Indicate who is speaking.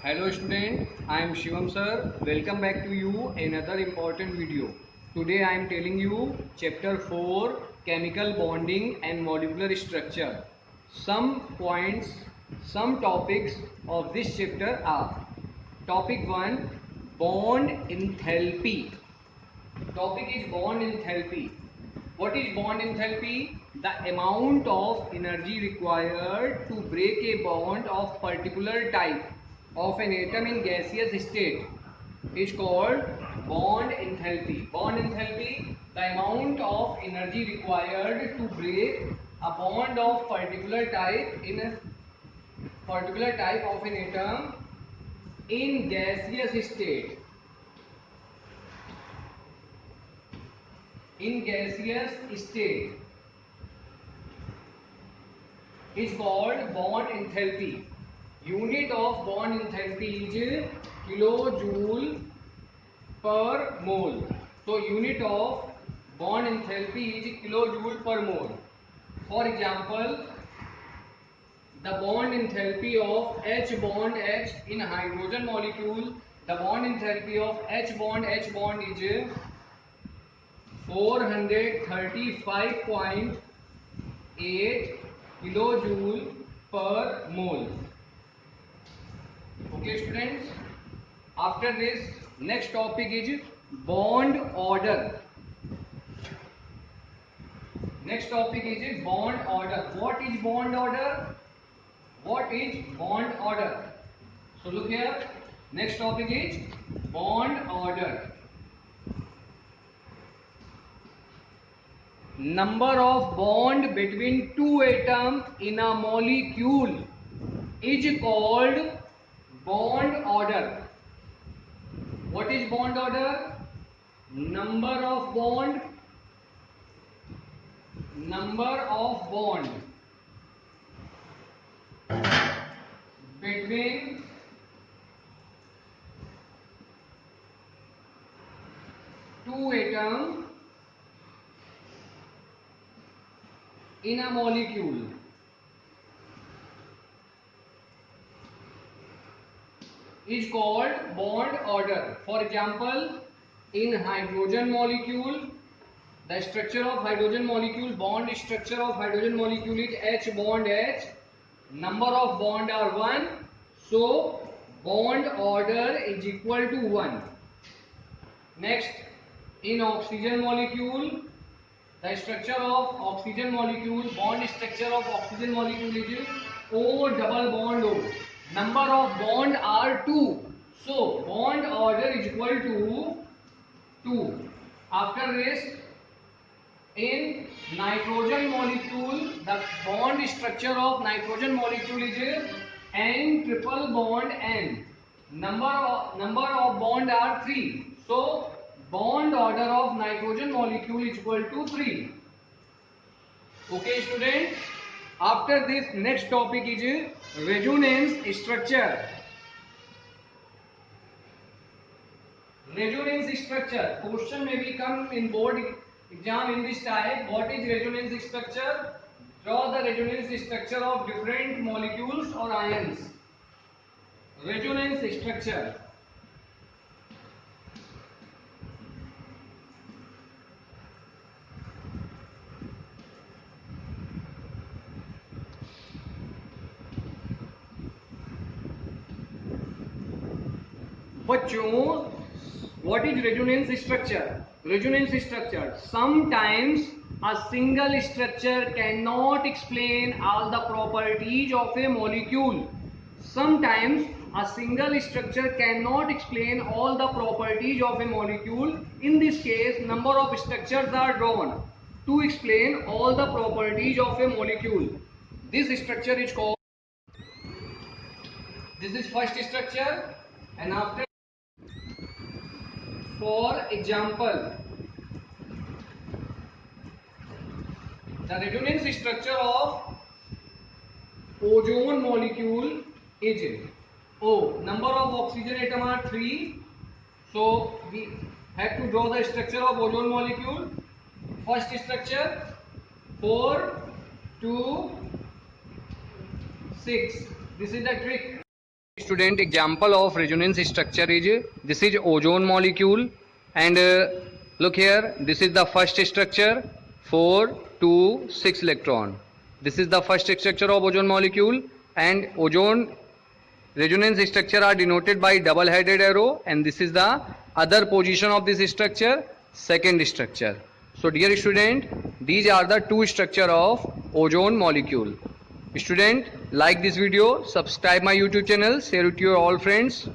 Speaker 1: Hello student, I am Shivam sir. Welcome back to you another important video. Today I am telling you chapter 4 chemical bonding and molecular structure. Some points, some topics of this chapter are: topic 1, bond enthalpy. Topic is bond enthalpy. What is bond enthalpy? The amount of energy required to break a bond of particular type of an atom in gaseous state is called bond enthalpy. Bond enthalpy, the amount of energy required to break a bond of particular type in a particular type of an atom in gaseous state. In gaseous state is called bond enthalpy. Unit of bond enthalpy is kilojoule per mole. So unit of bond enthalpy is kilojoule per mole. For example, the bond enthalpy of H bond H in hydrogen molecule, the bond enthalpy of H bond is 435.8 kilojoule per mole. Okay students, after this next topic is bond order. Next topic is bond order. What is bond order? What is bond order? So look here, next topic is bond order. Number of bond between two atoms in a molecule is called bond order. What is bond order? Number of bond between two atoms in a molecule is called bond order. For example, in hydrogen molecule, the structure of hydrogen molecule, bond structure of hydrogen molecule is H bond H. Number of bond are 1. So bond order is equal to 1. Next, in oxygen molecule, the structure of oxygen molecule, bond structure of oxygen molecule is O double bond O. Number of bond are 2. So bond order is equal to 2. After this, in nitrogen molecule, the bond structure of nitrogen molecule is N triple bond N. Number of bond are 3. So bond order of nitrogen molecule is equal to 3. Okay student, after this next topic is resonance structure. Resonance structure, question may be come in board exam in this type. What is resonance structure? Draw the resonance structure of different molecules or ions. Resonance structure. बच्चों, what is resonance structure? Resonance structure. Sometimes a single structure cannot explain all the properties of a molecule. Sometimes a single structure cannot explain all the properties of a molecule. In this case, number of structures are drawn to explain all the properties of a molecule. This structure is called, this is first structure, and after, for example, the resonance structure of ozone molecule is O. Number of oxygen atom are 3. So we have to draw the structure of ozone molecule. First structure 4, 2, 6. This is the trick. Student, example of resonance structure is this is ozone molecule, and look here, this is the first structure, 4 2 6 electron. This is the first structure of ozone molecule, and ozone resonance structure are denoted by double headed arrow, and this is the other position of this structure, second structure. So dear student, these are the two structure of ozone molecule. Student, like this video, subscribe my YouTube channel, share it to your all friends.